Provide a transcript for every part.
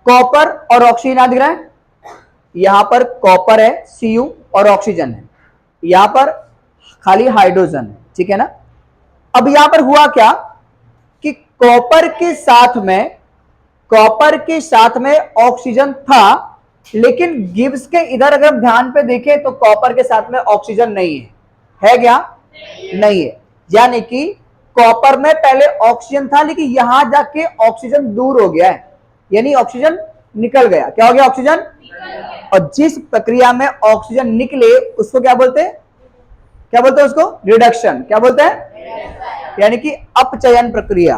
Copper और oxygen यहां दिख रहा है, यहां पर कॉपर है Cu और ऑक्सीजन है, यहां पर खाली हाइड्रोजन है, ठीक है ना। अब यहां पर हुआ क्या कि कॉपर के साथ में ऑक्सीजन था, लेकिन गिब्स के इधर अगर हम ध्यान पे देखें तो कॉपर के साथ में ऑक्सीजन नहीं है क्या? नहीं है। यानी कि कॉपर में पहले ऑक्सीजन था, लेकिन यहां जाके ऑक्सीजन दूर हो गया है, यानी ऑक्सीजन निकल गया। क्या हो गया? ऑक्सीजन। और जिस प्रक्रिया में ऑक्सीजन निकले उसको क्या बोलते हैं? क्या बोलते हैं उसको? रिडक्शन। क्या बोलते हैं? यानी कि अपचयन प्रक्रिया।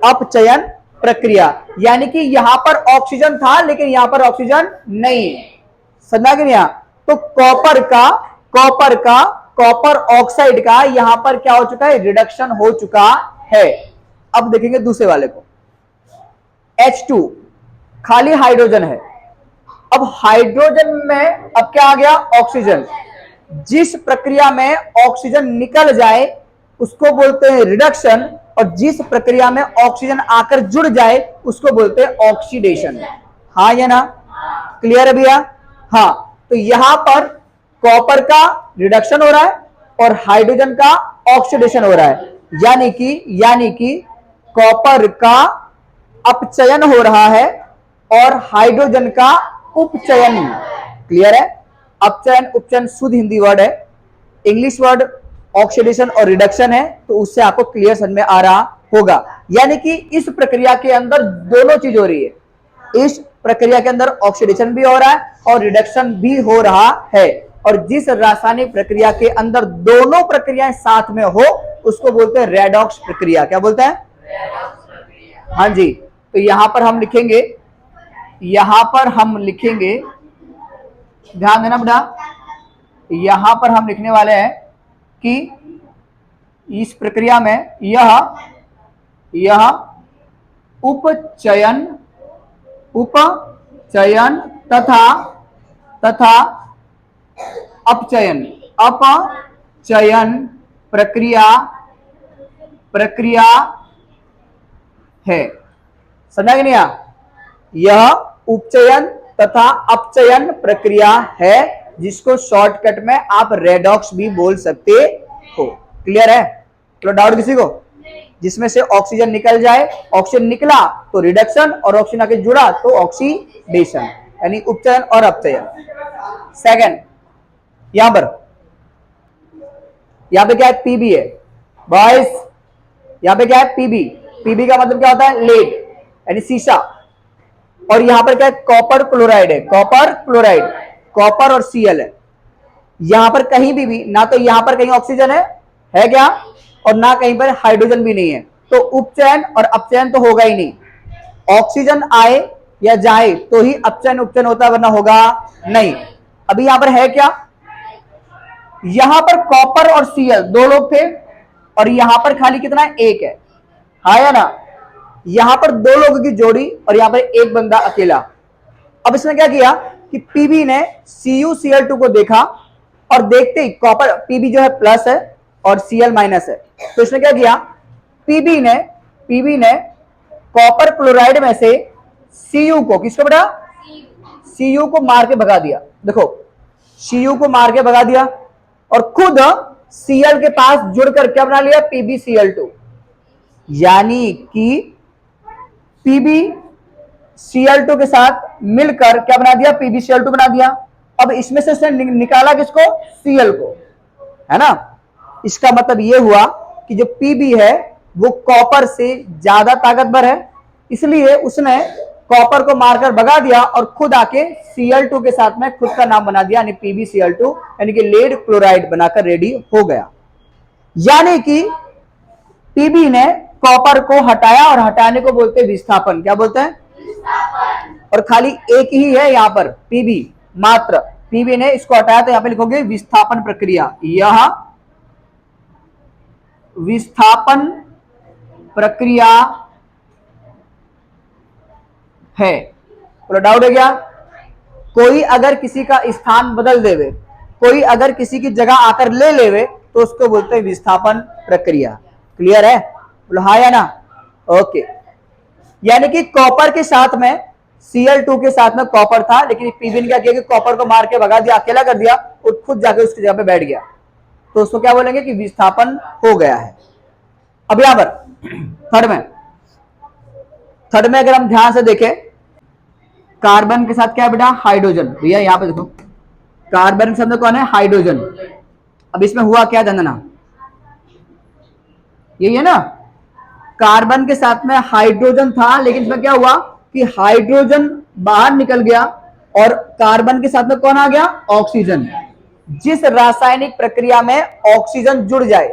अपचयन प्रक्रिया यानी कि यहां पर ऑक्सीजन था लेकिन यहां पर ऑक्सीजन नहीं है। समझा कि नहीं? तो कॉपर ऑक्साइड का यहां पर क्या हो चुका है? रिडक्शन हो चुका है। अब देखेंगे दूसरे वाले को, H2 खाली हाइड्रोजन है। अब हाइड्रोजन में अब क्या आ गया? ऑक्सीजन। जिस प्रक्रिया में ऑक्सीजन निकल जाए उसको बोलते हैं रिडक्शन, और जिस प्रक्रिया में ऑक्सीजन आकर जुड़ जाए उसको बोलते हैं ऑक्सीडेशन। हाँ या ना? क्लियर है भैया? हाँ। तो यहां पर कॉपर का रिडक्शन हो रहा है और हाइड्रोजन का ऑक्सीडेशन हो रहा है, यानी कि कॉपर का अपचयन हो रहा है और हाइड्रोजन का उपचयन। क्लियर है? अपचयन उपचयन शुद्ध हिंदी वर्ड है, इंग्लिश वर्ड ऑक्सीडेशन और रिडक्शन है, तो उससे आपको क्लियर समझ में आ रहा होगा। यानी कि इस प्रक्रिया के अंदर दोनों चीज हो रही है। इस प्रक्रिया के अंदर ऑक्सीडेशन भी हो रहा है और रिडक्शन भी हो रहा है, और जिस रासायनिक प्रक्रिया के अंदर दोनों प्रक्रियाएं साथ में हो उसको बोलते हैं रेडॉक्स प्रक्रिया। क्या बोलते हैं? हाँ जी। तो यहां पर हम लिखेंगे, ध्यान देना बेटा, यहां पर हम लिखने वाले हैं कि इस प्रक्रिया में यह उपचयन तथा अपचयन प्रक्रिया है। समझा कि नहीं? यह उपचयन तथा अपचयन प्रक्रिया है, जिसको शॉर्टकट में आप रेडॉक्स भी बोल सकते हो। क्लियर है? तो डाउट किसी को? जिसमें से ऑक्सीजन निकल जाए, ऑक्सीजन निकला तो रिडक्शन और ऑक्सीजन आके जुड़ा तो ऑक्सीडेशन, यानी उपचयन और अपचयन। सेकंड, यहां पे क्या है? पीबी है बॉयज। यहां पे क्या है? पीबी का मतलब क्या होता है? लेड, यानी शीशा। और यहां पर क्या है? कॉपर क्लोराइड है, कॉपर और Cl है। यहां पर कहीं भी ना तो यहां पर कहीं ऑक्सीजन है क्या? और ना कहीं पर हाइड्रोजन भी नहीं है, तो उपचयन और अपचयन तो होगा ही नहीं। ऑक्सीजन आए या जाए तो ही अपचयन उपचयन होता है, वरना होगा नहीं। अभी यहां पर है क्या? यहां पर कॉपर और Cl दो लोग थे, और यहां पर खाली कितना है? एक है। हाँ या ना? यहां पर दो लोगों की जोड़ी और यहां पर एक बंदा अकेला। अब इसने क्या किया कि पीबी ने CuCl2 को देखा, और देखते ही कॉपर, पीबी जो है प्लस है और Cl माइनस है, तो इसने क्या किया? पीबी ने कॉपर क्लोराइड में से Cu को, किसको बेटा? Cu को मार के भगा दिया। देखो, Cu को मार के भगा दिया और खुद Cl के पास जुड़कर क्या बना लिया? PbCl2। यानी कि PbCl2 के साथ मिलकर क्या बना दिया? PbCl2 बना दिया। अब इसमें से उसने निकाला किसको? Cl को, है ना? इसका मतलब यह हुआ कि जो Pb है वो कॉपर से ज्यादा ताकतवर है, इसलिए उसने कॉपर को मारकर भगा दिया और खुद आके Cl2 के साथ में खुद का नाम बना दिया, यानी PbCl2, यानी कि लेड क्लोराइड बनाकर रेडी हो गया। यानी कि Pb ने कॉपर को हटाया, और हटाने को बोलते हैं विस्थापन। क्या बोलते हैं? विस्थापन। और खाली एक ही है यहां पर Pb, मात्र Pb ने इसको हटाया, तो यहां पे लिखोगे विस्थापन प्रक्रिया। यह विस्थापन प्रक्रिया है। तो डाउट है क्या? कोई अगर किसी का स्थान बदल देवे, कोई अगर किसी की जगह आकर ले लेवे, तो उसको बोलते हैं विस्थापन प्रक्रिया। क्लियर है? बोलो हाँ या ना? ओके। यानी कि कॉपर के साथ में Cl2 के साथ में कॉपर था, लेकिन पीबी ने क्या किया कि कॉपर को मार के भगा दिया, अकेला कर दिया और खुद जाके उसकी जगह पे बैठ गया, तो उसको क्या बोलेंगे कि विस्थापन हो गया है। अब यहां पर थर्ड में अगर हम ध्यान से देखें, कार्बन के साथ क्या है बेटा, हाइड्रोजन। भैया यहां पे देखो, कार्बन के साथ में कौन है, हाइड्रोजन। अब इसमें हुआ क्या जानना, यही है ना, कार्बन के साथ में हाइड्रोजन था, लेकिन इसमें क्या हुआ कि हाइड्रोजन बाहर निकल गया और कार्बन के साथ में कौन आ गया, ऑक्सीजन। जिस रासायनिक प्रक्रिया में ऑक्सीजन जुड़ जाए,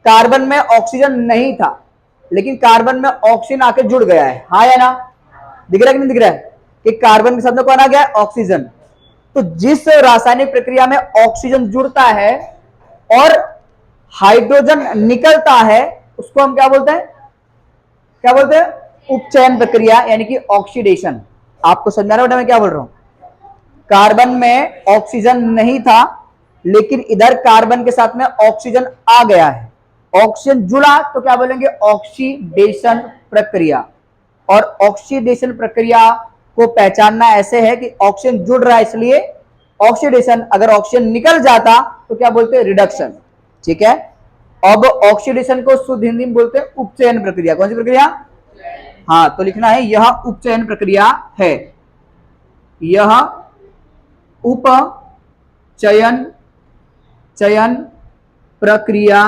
कार्बन में ऑक्सीजन नहीं था लेकिन कार्बन में ऑक्सीजन आके जुड़ गया है, हाँ या ना, दिख रहा है कि नहीं दिख रहा है कि कार्बन के साथ में कौन आ गया है, ऑक्सीजन। तो जिस रासायनिक प्रक्रिया में ऑक्सीजन जुड़ता है और हाइड्रोजन निकलता है, उसको हम क्या बोलते हैं, क्या बोलते हैं, उपचयन प्रक्रिया, यानी कि ऑक्सीडेशन। आपको समझ में आ रहा है मैं क्या बोल रहा हूं, कार्बन में ऑक्सीजन नहीं था लेकिन इधर कार्बन के साथ में ऑक्सीजन आ गया है, ऑक्सीजन जुड़ा, तो क्या बोलेंगे, ऑक्सीडेशन प्रक्रिया। और ऑक्सीडेशन प्रक्रिया को पहचानना ऐसे है कि ऑक्सीजन जुड़ रहा है इसलिए ऑक्सीडेशन, अगर ऑक्सीजन निकल जाता तो क्या बोलते हैं, रिडक्शन। ठीक है, अब ऑक्सीडेशन को शुद्ध हिंदी में बोलते हैं उपचयन प्रक्रिया। कौन सी प्रक्रिया, हाँ, तो लिखना है यह उपचयन प्रक्रिया है, यह उपचयन चयन प्रक्रिया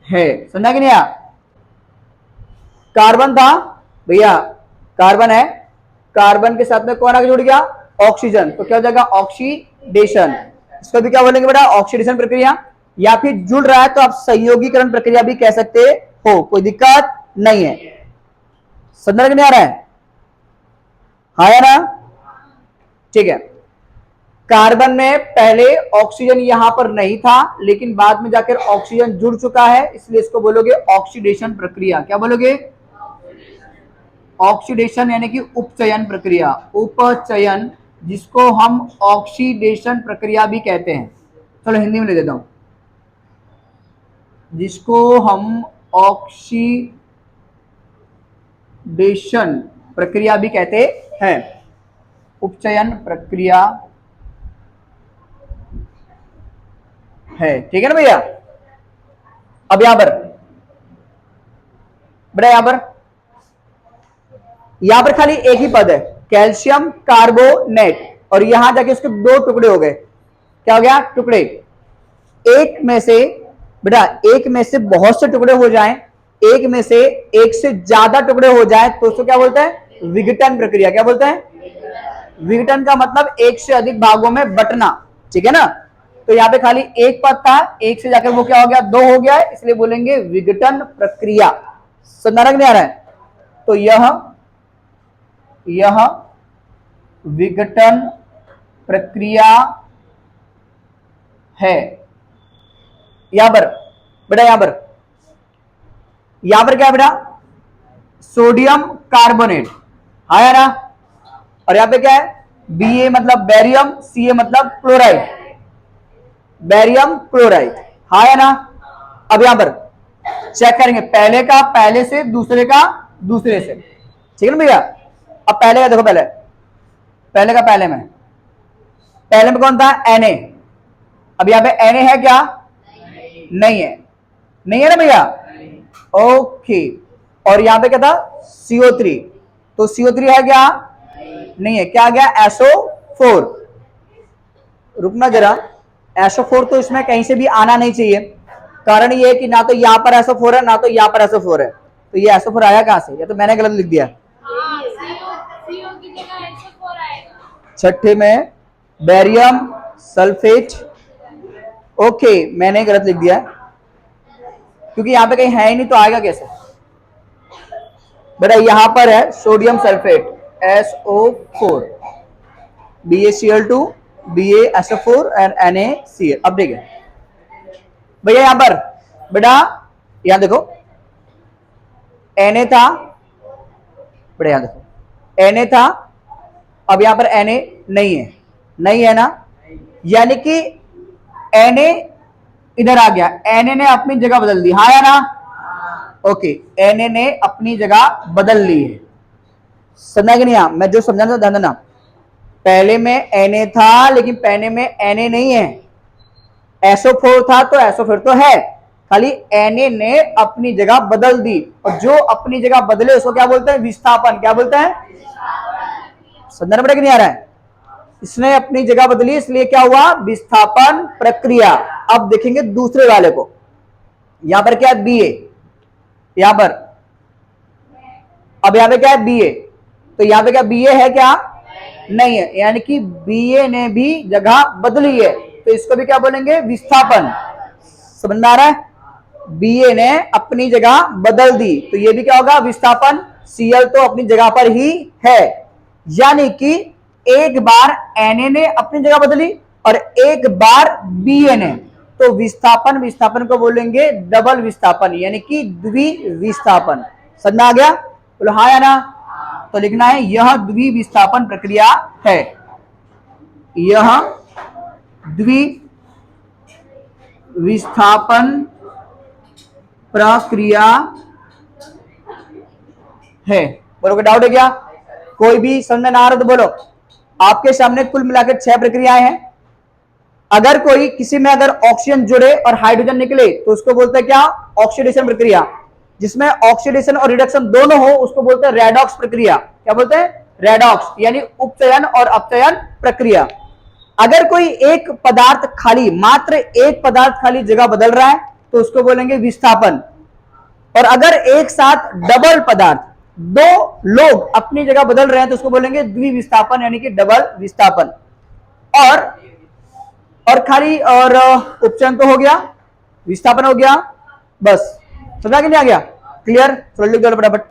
है। समझा कि नहीं आया, कार्बन था भैया, कार्बन है, कार्बन के साथ में कौन आगे जुड़ गया, ऑक्सीजन, तो क्या हो जाएगा, ऑक्सीडेशन। इसको भी क्या बोलेंगे बेटा, ऑक्सीडेशन प्रक्रिया, या फिर जुड़ रहा है तो आप संयोगीकरण प्रक्रिया भी कह सकते हो, कोई दिक्कत नहीं है। समझ में नहीं आ रहा है, हाँ या ना, ठीक है। कार्बन में पहले ऑक्सीजन यहां पर नहीं था लेकिन बाद में जाकर ऑक्सीजन जुड़ चुका है, इसलिए इसको बोलोगे ऑक्सीडेशन प्रक्रिया। क्या बोलोगे, ऑक्सीडेशन, यानी कि उपचयन प्रक्रिया, उपचयन, जिसको हम ऑक्सीडेशन प्रक्रिया भी कहते हैं। चलो हिंदी में ले देता हूं, जिसको हम ऑक्सीडेशन प्रक्रिया भी कहते हैं, उपचयन प्रक्रिया है। ठीक है ना भैया। अब यहां पर बेटा, यहां पर खाली एक ही पद है, कैल्शियम कार्बोनेट, और यहां जाके उसके दो टुकड़े हो गए। क्या हो गया, टुकड़े। एक में से बेटा, एक में से बहुत से टुकड़े हो जाएं, एक में से एक से ज्यादा टुकड़े हो जाए तो उसको क्या बोलते हैं, विघटन प्रक्रिया। क्या बोलते हैं, विघटन का मतलब एक से अधिक भागों में बंटना। ठीक है ना, तो यहाँ पे खाली एक पद था, एक से जाकर वो क्या हो गया, दो हो गया है, इसलिए बोलेंगे विघटन प्रक्रिया। समझ नहीं आ रहा है, तो यह विघटन प्रक्रिया है। यहां पर बेटा, यहां पर क्या है बेटा, सोडियम कार्बोनेट, आया ना, और यहां पे क्या है, Ba मतलब बैरियम, Ca मतलब क्लोराइड, बैरियम क्लोराइड, हाँ या ना। अब यहां पर चेक करेंगे, पहले का पहले से, दूसरे का दूसरे से। ठीक है ना भैया। अब पहले का देखो, पहले का पहले में कौन था, Na। अब यहां पे Na है क्या, नहीं है, नहीं है ना भैया, ओके। और यहां पे क्या था, CO3, तो CO3 है क्या, नहीं है, क्या आ गया, SO4। रुकना जरा, SO4 तो इसमें कहीं से भी आना नहीं चाहिए, कारण ये है कि ना तो यहां पर SO4 है ना तो यहां पर SO4 है, तो ये SO4 आया कहां से, या तो मैंने गलत लिख दिया। छठे में बैरियम सल्फेट, ओके, मैंने गलत लिख दिया क्योंकि यहां पे कहीं है ही नहीं तो आएगा कैसे बेटा। यहां पर है sodium sulphate SO4, BaCl2, BaSO4 and NaCl। अब देखिए भैया, यहां पर बेटा, यहां देखो Na था बेटा, यहां देखो Na था, अब यहां पर Na नहीं है ना, यानी कि Na इधर आ गया, Na ने अपनी जगह बदल दी, हाँ या ना, ओके, Na ने अपनी जगह बदल ली है। समझा कि नहीं? मैं जो समझाना था ध्यान देना। पहले में Na था लेकिन पहले में Na नहीं है, SO4 था तो SO4 तो है, खाली Na ने अपनी जगह बदल दी, और जो अपनी जगह बदले उसको क्या बोलते हैं? विस्थापन। क्या बोलते हैं? समझना पड़ेगा, नहीं आ रहा है? इसने अपनी जगह बदली इसलिए क्या हुआ? विस्थापन प्रक्रिया। अब देखेंगे दूसरे वाले को। यहां पर क्या है? Ba। यहां पर अब यहां पे क्या है? Ba। तो यहां पे क्या Ba है? क्या नहीं है, यानी कि Ba ने भी जगह बदली है, तो इसको भी क्या बोलेंगे? विस्थापन। समझ में आ रहा है? Ba ने अपनी जगह बदल दी तो ये भी क्या होगा? विस्थापन। Cl तो अपनी जगह पर ही है, यानी कि एक बार Na ने अपनी जगह बदली और एक बार Ba ने, तो विस्थापन, विस्थापन को बोलेंगे डबल विस्थापन, यानी कि द्विविस्थापन। समझ में आ गया? बोलो हाँ या ना? तो लिखना है यह द्विविस्थापन प्रक्रिया है, यह द्विविस्थापन प्रक्रिया है। बोलो कोई डाउट है क्या? कोई भी समझ ना आ रहा तो बोलो। आपके सामने कुल मिलाकर 6 प्रक्रियाएं हैं। अगर कोई किसी में अगर ऑक्सीजन जुड़े और हाइड्रोजन निकले तो उसको बोलते हैं क्या? ऑक्सीडेशन प्रक्रिया। जिसमें ऑक्सीडेशन और रिडक्शन दोनों हो उसको बोलते हैं रेडॉक्स प्रक्रिया। क्या बोलते हैं? रेडॉक्स, यानी उपचयन और अपचयन प्रक्रिया। अगर कोई एक पदार्थ खाली, मात्र एक पदार्थ खाली जगह बदल रहा है तो उसको बोलेंगे विस्थापन। और अगर एक साथ डबल पदार्थ, दो लोग अपनी जगह बदल रहे हैं तो उसको बोलेंगे द्विविस्थापन, यानी कि डबल विस्थापन। और खाली और उपचयन तो हो गया, विस्थापन हो गया, बस। समझा कि नहीं आ गया? क्लियर? चलो लिख दो फटाफट।